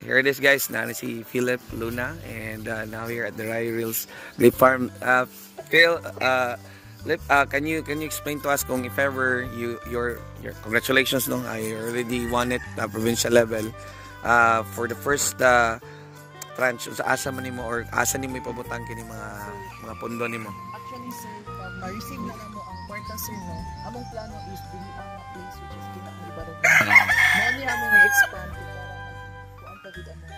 here it is guys, na si Philip Luna, and now here at the Rai Reels Grape Farm. Phil, can you explain to us kung if ever your congratulations, no? I already won it provincial level for the first tranche. Sa asa man nimo or asa nimo ipabutang kini mga pondo nimo? Actually sir, ma-receive na mo ang kwarta sir, no? Among plano is dili ang place which is kinakalibaran. Mao among i-expand kuan pa gid ang mga.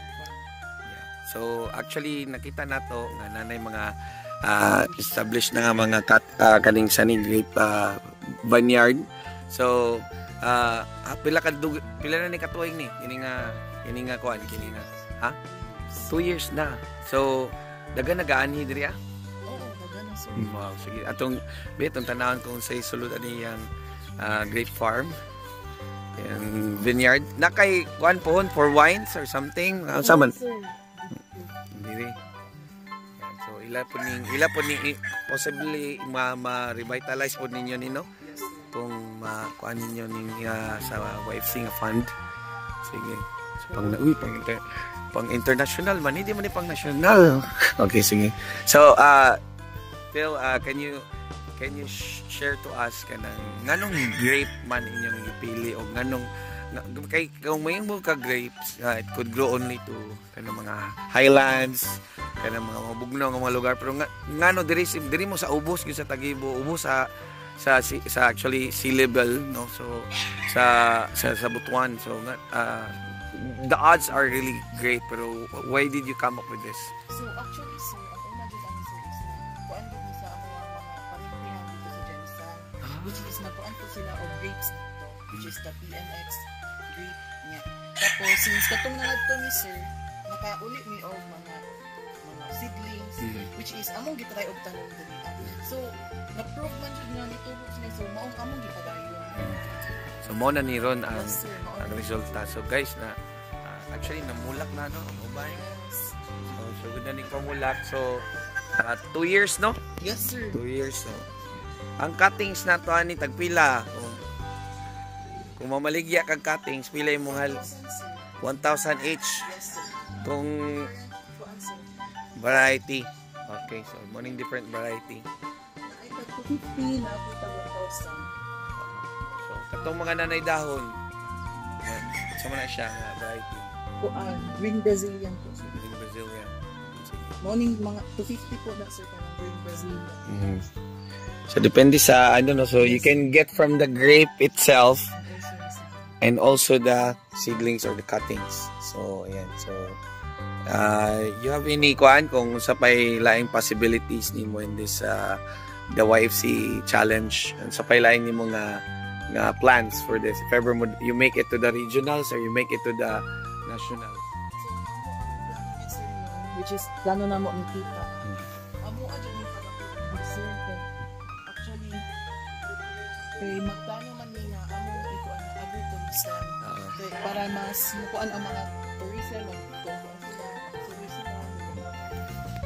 So actually nakita nato nga nanay mga established na nga mga kaning Sunny Grape vineyard. So pila na ni katuig ni kini nga kuan kini nga 2 years na. So daga nagaanhi diri Oo, daga na sir. Wow, sige. Atong tanawon kung sa sulod ani yang grape farm and vineyard. Na kay kuan pohon for wines or something. Sa man? Diri. So ila po ni possibly ma-revitalize po ninyo nino kung kuan ninyo ning sa YFC nga fund. Sige. So pang international man, hindi man ni pang national. Okay, sige. So Phil, can you share to us nganong grape man inyong ipili o nganong kay kung may mo ka grapes, it could grow only to kanang mga highlands, kanang mga mabugnaw nga mga lugar, pero ngano diri mo sa ubos gyud sa Tagibo, ubos sa actually sea level, no? So sa Butuan. So the odds are really great, pero why did you come up with this? So actually sir, ang una dito ang sir is kuan dito sa mga parintihan dito sa Jensen, which is nagkuan po sila of grapes dito, which is the PMX grape niya. Tapos since katong ngadto ni sir, nakauli mi og mga seedlings, which is among gitry og tanom diri. So na-prove man jud nga nitubok sila, so maong among gipadayon. So mo na ni ron ang resulta. So guys, na actually namulak na, no? Ubay. So good na ning pamulak. So 2 years, no? Yes sir. 2 years, no? Ang cuttings na to ani tagpila. Kung mamaligya kag cuttings, pila imong 1,000 each. Kung variety. Okay, so morning different variety. Ay 250 na po 1,000. So katong mga nanay dahon, sama na siya variety. Green Brazilian po sir. Green Brazilian. Morning mga 250 po na sir kanang Green Brazilian. So depende sa so you can get from the grape itself and also the seedlings or the cuttings. So ayan. So you have any kuan kung sa pay laing possibilities nimo in this the YFC challenge, and sa pay laing nimo nga plans for this if ever you make it to the regionals or you make it to the nationals? Which is plano na mo ni tita. Amo adyo ni sir. Actually magplano man ni nga amo ikuan na agritourism. Para mas mukuan ang mga tourism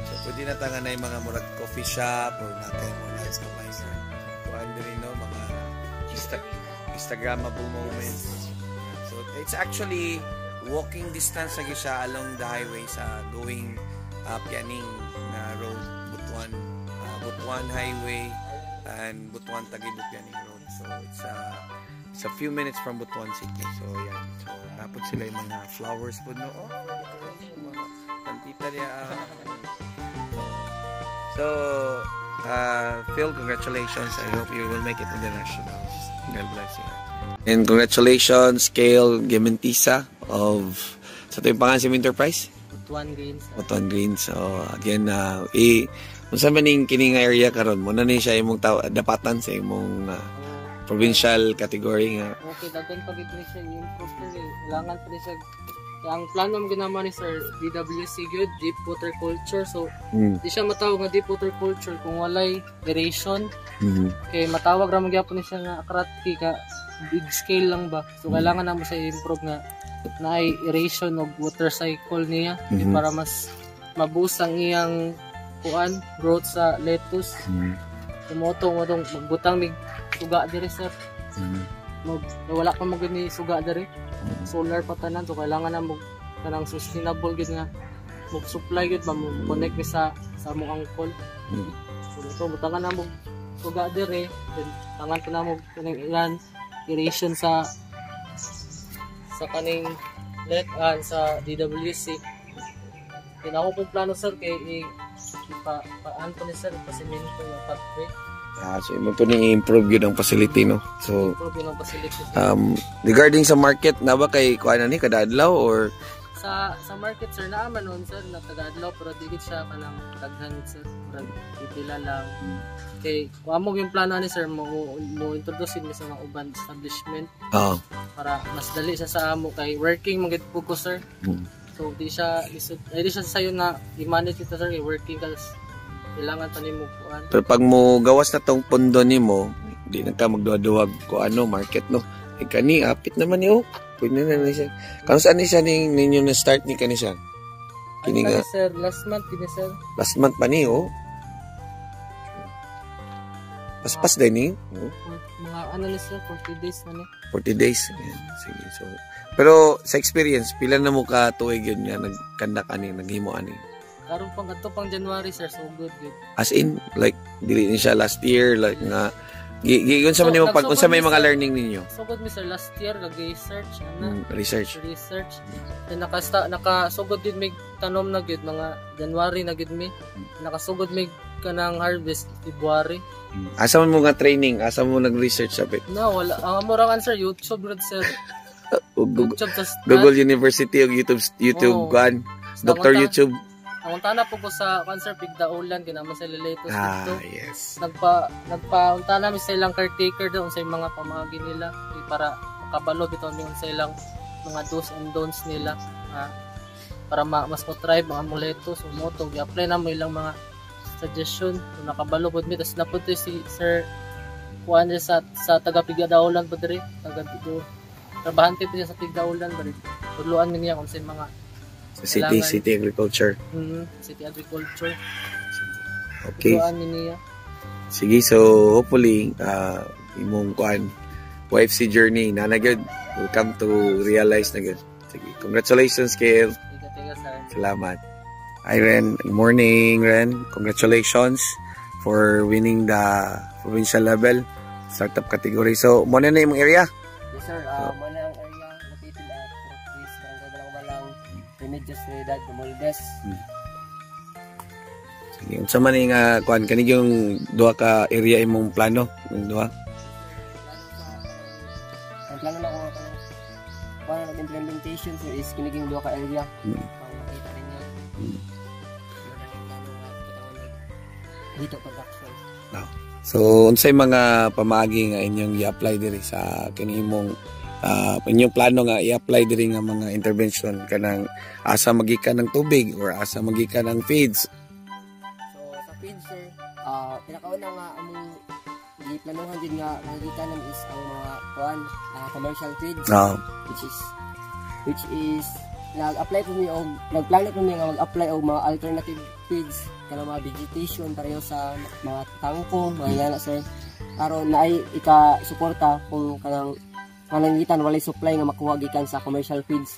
so pwede na tanga na yung mga murag coffee shop or nakay mo na sa mga kuan din, no, mga Instagrammable moments. So it's actually walking distance lagi siya along the highway sa going Pianing na road, Butuan Highway and Butuan Tagibo Pianing Road. So it's a few minutes from Butuan City. So yan. So napod sila yung mga flowers po, no. Mga pantita niya. So Phil, congratulations. I hope you will make it to the nationals. God bless you. And congratulations, Kale Gimentisa of sa ito yung pangalan si Enterprise? Butuan Greens. So again, unsa man ning kining area karon mo na ni siya imong dapatan sa imong provincial category nga. Okay, daghan pag ito siya improve kailangan pa siya. Ang plano mo ginama ni Sir DWC good, deep water culture. So di siya matawag nga deep water culture kung walay aeration. Kay matawag ra mo gyapon ni siya nga akratki ka big scale lang ba. So kailangan namo siya improve nga na aeration og water cycle niya para mas maboost ang iyang kuan growth sa lettuce. Tumotong magbutang mig suga diri sir. Wala pa mo gani suga diri. Solar pa tanan, so kailangan na mo kanang sustainable gid nga mo supply gid mo connect mi sa among angkol. So butangan na mo tuga dire, then tangan ko na mo kaning ilan irrigation sa kaning sa DWC. Then ako pong plano sir kay paan ko ni sir pasimento yung pathway. So imo to ni improve gyud ang facility no. So Improve yung facility. regarding sa market na ba kay kuan ni kada adlaw or Sa market sir naaman nun sir na taga-adlaw pero digit siya kanang daghan sir. Murag pipila lang. Kay kuamo yung plano ni sir mo introduce mi sa mga uban establishment para mas dali siya sa amo kay working magid po ko sir. So di siya sayo na i-manage ito sir kay working kasi kailangan pa nimo kuan. pero pag mo gawas na tong pondo nimo, di na ka magduwa-duwag ko ano market no. Eh kani apit naman ni pwede na siya. Kano saan ni siya ninyo na start ni kani siya? Kini nga sir last month kini sir. last month pa ni Paspas din ni. Mga ano ni sir 40 days na ni. 40 days. Ayan, sige. So, pero sa experience, pila na mo ka tuig yun nga nagkanda ka ni, naghimo ani? Karon pang January sir so good. As in, like, dili ni siya last year, like nga, gigon sa man nimo pag unsa may mga learning ninyo? So good mi sir last year nag-research Research. Then nakasugod din mig tanom na gyud mga January na gyud mi. Nakasugod mig kanang harvest February. Asa man mo nga training? Asa mo nag-research sa bit? No, wala. Ang morangan sir YouTube red sir. Google University o YouTube kuan. Dr. YouTube. Ang tana po ko sa cancer pigdaulan kinaman sa Leletos dito. Yes. Nagpa-untana mi sa ilang caretaker doon sa mga pamagi nila para makabalo bitaw mi sa ilang mga do's and don'ts nila para mas mo-thrive ang amuletos o moto i-apply na mo ilang mga suggestion kung nakabalo pod mi tas napud si Sir kuan sa taga Pigdaulan po diri taga dito trabahante po siya sa Pigdaulan bali tudloan mi niya kung sa mga sa city agriculture. City agriculture. Okay. Tudloan mi niya. Sige, so hopefully imong kuan YFC journey na gyud will come to realize na gyud. Sige, congratulations Kale. Tiga sir. Salamat. Hi Ren, good morning Ren. Congratulations for winning the provincial level startup category. So, mo na imong area? Yes sir, mo na ang area located at Portuguese Barangay Balangbalang, Remedios Trinidad, Dumoldes. Sige, unsa man nga kuan kani yung duha ka area imong plano, yung duha? Ang plano na ko para implementation sir is kiniging duha ka area. Makita rin niya. Dito production. So unsay mga pamaagi nga inyong i-apply diri sa kini imong inyong plano nga i-apply diri nga mga intervention kanang asa magikan ng tubig or asa magikan ng feeds? So sa feeds sir, pinakauna nga among giplanuhan din nga magikan is ang mga commercial feeds which is nag-apply ko mi og nagplano ko mi nga mag-apply og mga alternative feeds kanang mga vegetation pareho sa mga tangkong mga yana sir aron naay ika-suporta kung kanang nanangitan walay supply nga makuha gikan sa commercial feeds.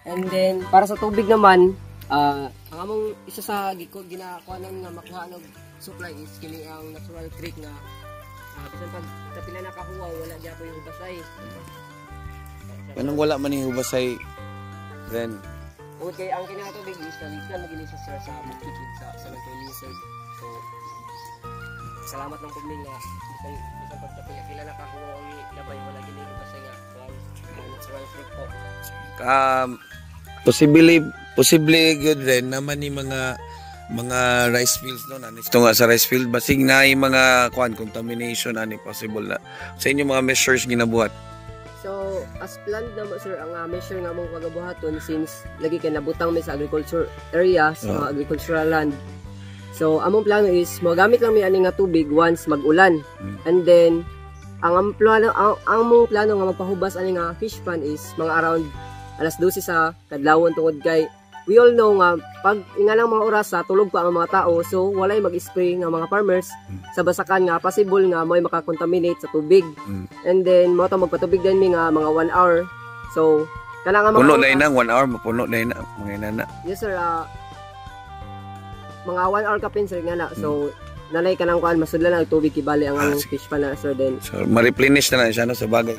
And then para sa tubig naman ang among isa sa ginakuanan nga makuha og supply is kini ang natural creek nga bisan pag kapila na kahuwa wala gyapon yung hubasay. Anong wala man yung hubasay then Okay, ang kinatubig is nalikan lagi siya sir sa magkikid sa San Antonio sir. So salamat ng pagming nga bisan pagkapila na kahuwa ang labay wala gini hubasay nga natural creek po. Posible good rin naman ni mga rice fields no na nito nga sa rice field basig na yung mga contamination ani possible na sa inyo mga measures ginabuhat. So as planned na sir ang measure nga mong pagabuhaton since lagi kay nabutang mi sa agriculture area sa mga agricultural land. So among plano is mogamit lang mi ani nga tubig once mag-ulan. And then ang plano nga magpahubas ani nga fish pond is mga around alas 12 sa kadlawon tungod kay we all know nga pag ingalang mga oras sa tulog pa ang mga tao so walay mag-spray nga mga farmers sa basakan nga possible nga mo'y makakontaminate sa tubig. And then mo to magpatubig din mi nga mga 1 hour. So Kailangan Puno na yun 1 hour, mapuno na yun mga inana. Yes sir, mga 1 hour ka pin sir nga na. So nalay ka nang kuan masudlan ang tubig kibali ang fish pan na sir then. So ma-replenish na siya no sa bagay.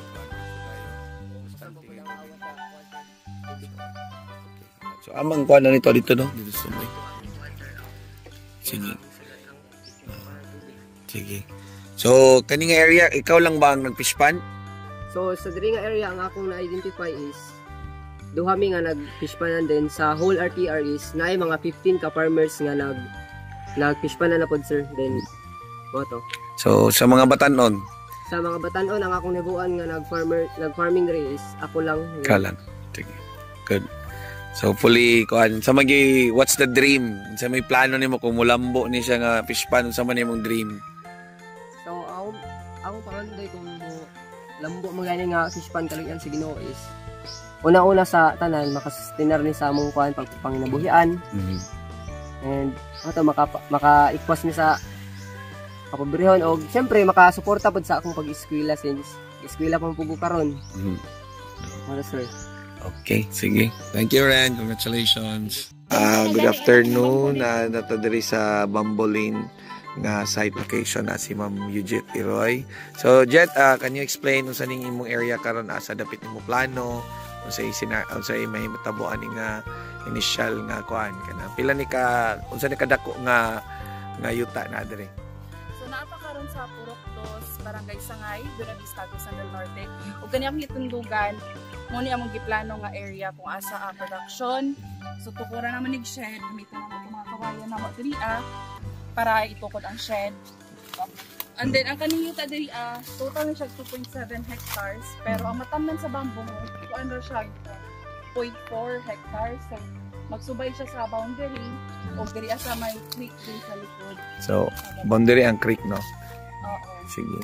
So amang kuan na nito dito no. Dito sa may. Sige. Sige. So kaning area ikaw lang ba ang nag-fish pan? So sa diri nga area ang akong na-identify is duha mi nga nag-fish panan din sa whole RTR is naay mga 15 ka farmers nga nag-fish panan na pod sir then boto. So sa mga batanon Sa mga batanon ang akong nabuan nga nag-farming diri is ako lang. kalan. Sige. Good. So hopefully kuan sa magi what's the dream? Sa may plano nimo kung mulambo ni siya nga fish pan sa man imong dream? So ako pangandoy kung lambo mo gani nga fish pan kaligyan sa Ginoo is una-una sa tanan makasustinar ni sa among kuan panginabuhian. And ato maka-ikwas ni sa kapobrehon og syempre makasuporta pod sa akong pag-eskwela since eskwela pa pugo karon. Wala sir. Okay, sige. Thank you, Ren. Congratulations. Good afternoon. Nato diri sa Bambolin nga site location na si Ma'am Eugette Iroy. So, Jet, can you explain kung saan imong area karon asa dapit nimo plano? Kung sa mahimutabuan nga initial nga kuan kana. Pila ni ka unsa ni kadako nga yuta na diri? So naapakaron sa Purok 2, Barangay Sangay, Buenavista, Sandal Norte. Ug kani ang gitundugan mo ni among giplano nga area kung asa production. So tukuran naman nig shed, gamiton naman mga kawayan na mo diri para itukod ang shed. And then, ang kaning yuta diri total na siya 2.7 hectares. Pero ang matamnan sa bamboo mo, kuan ra siya 0.4 hectares. So, magsubay siya sa boundary o diri sa may creek din sa likod. So, boundary ang creek, no? Oo. Sige.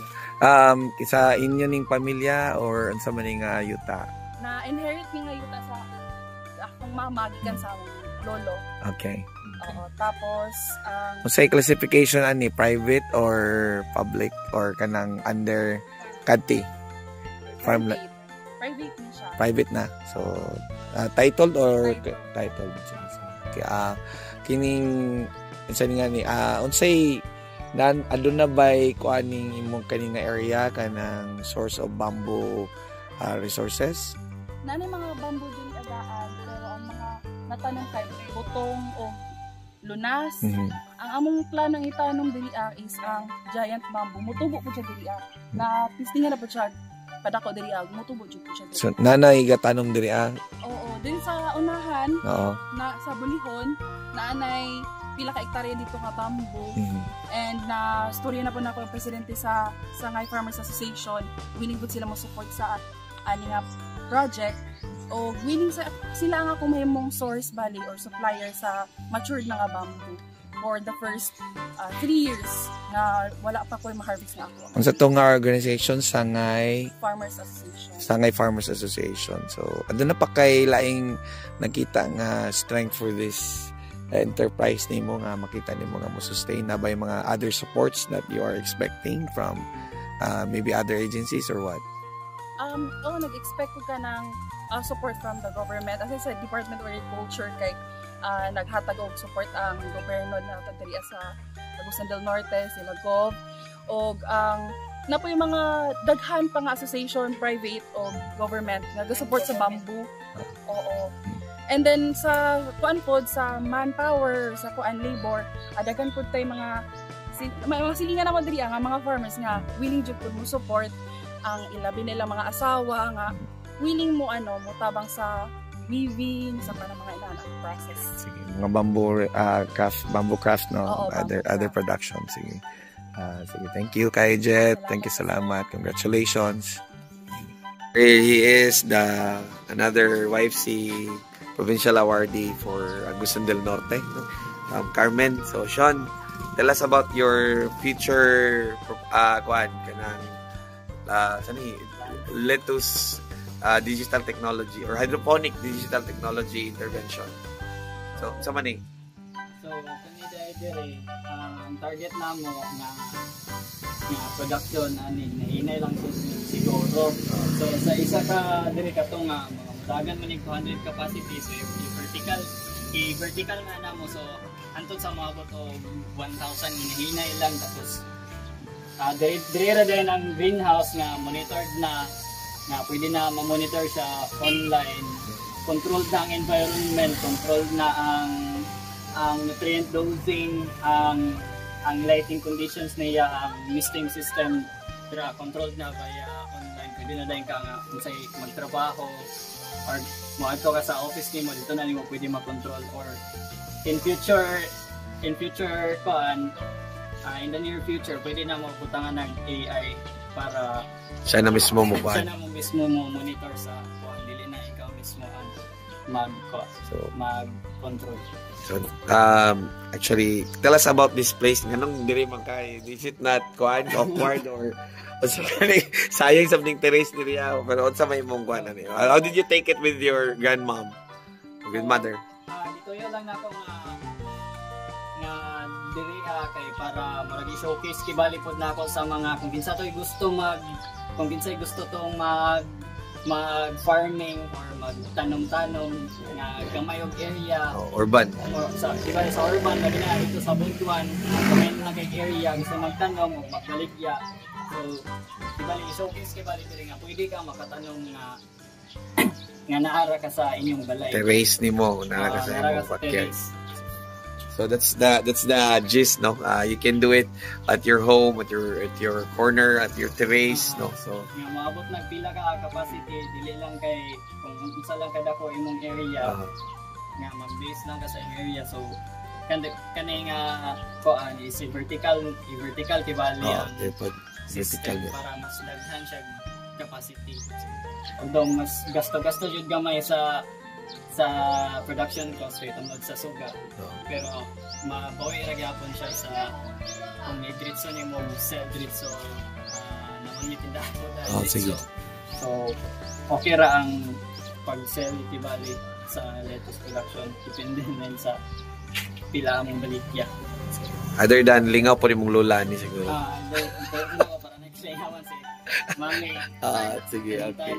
Isa inyo ning pamilya or unsa man nga yuta? Na-inherit ni nga yuta sa akong mama, gikan sa akong lolo. Okay. Oo. Tapos, Unsay classification ani private or public or kanang under kadti? Farmland. Private ni siya. Private na. So, titled or Titled. Okay. Kining unsa nga ni unsay adun na bay kuaning imong kaning area kanang source of bamboo resources? Nanay mga bamboo din agaan pero ang mga natanong kay butong o lunas. Ang among planong itanong diri is ang giant bamboo. Mutubo po siya diri na pistingan na po siya padako diri mutubo jud po siya diri. So nanay gatanong diri Oo, din sa unahan Oo. na sa bulihon naanay pila ka hektarya dito nga bamboo. And na storya na po na ako ang presidente sa Sangay Farmers Association. Willing po sila mo support sa ani nga project. O willing sila nga kung mahimong source bali or supplier sa matured na nga bamboo for the first 3 years na wala pa ko ma-harvest nga ako. Unsa to nga organization Sangay Farmers Association. Sangay Farmers Association. So adun na pa kay laing nakita nga strength for this enterprise nimo nga makita nimo nga mo sustain na ba yung mga other supports that you are expecting from maybe other agencies or what? Nag-expect ko ka ng support from the government. As I said, Department of Agriculture kay naghatag og support ang gobyerno na diri sa Agusan del Norte, sila Gov. Og na po yung mga daghan pa nga association, private o government nag-support sa bamboo. Oo. And then sa kuan pod sa manpower, sa kuan labor, daghan pod tay mga silingan naman diri nga mga farmers nga willing jud pod mo support ang ilabi nila mga asawa nga willing mo tabang sa weaving sa mga inanang process. Sige, mga bamboo craft no. Oo, other production. Sige. Sige, thank you kay Jet. Thank you, salamat. Congratulations. He is another YFC provincial awardee for Agusan del Norte, no? Carmen. So Sean, tell us about your future lettuce digital technology or hydroponic digital technology intervention. So, sa mani? So, kanina diri ang target namo nga production ani nahinay lang siguro. So, sa isa ka diri katong mga dagan man yung 200 capacity, so i-vertical nga na mo, so antod sa maabot o 1,000 hinahinay lang, tapos dire din ang greenhouse nga monitored na pwede na ma-monitor siya online, controlled na ang environment, controlled na ang nutrient dosing, ang lighting conditions niya, ang misting system, controlled na via online. Pwede na dahil ka nga kung sa'y magtrabaho or mo ka sa office nimo, dito na nimo pwede ma-control, or in the near future pwede na maputangan ng AI para Siya na mismo mo siya na mo mismo mo monitor sa kung dili na ikaw mismo ang mag-control. So, actually, tell us about this place. Ganong diri man kay, is it not kuan awkward or sayang something terrace diri pero unsa may mong kuan ani? How did you take it with your grandmom, grandmother? Dito yun lang nako nga diri kay para maragi showcase kibali pod nako sa mga kung kinsa toy gusto kung kinsay gusto tong mag-farming or magtanom-tanom nga gamay og area, Urban. or sa urban lagi na dito sa Buntuan, gamay na kay area gusto magtanom o magbaligya, so kibali showcase kibali diri nga pwede ka makatanom nga naara ka sa inyong balay, Terrace nimo na ka sa imong backyard. So that's the gist, no? You can do it at your home, at your corner, at your terrace, no? So nga maabot nag pila ka capacity, dili lang kay kung unsa lang kada ko imong area, nga mag-base lang ka sa imong area, so kani nga kuan is vertical kibali ang system para mas daghan siya capacity. Although mas gasto jud gamay sa production cost rate tungod sa suga, pero mabawi ra gyapon siya sa kung may diretso nimo sell diretso naman may tindahan ko dahil sige. So okay ra ang pag-sell tibali sa lettuce production, depende na sa pila mong baligya. Other than lingaw po rin mong lola ni siguro. Para next day naman si Mami. Sige, okay.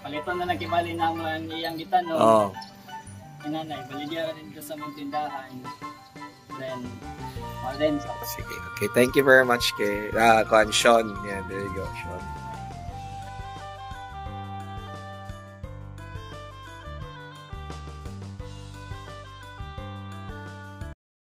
Palitan na lang kibali naman iyang gitanong. Inanay, baligya rin ko sa mga tindahan. Then Sige, okay. Thank you very much kay Sean. Yeah, there you go, Sean.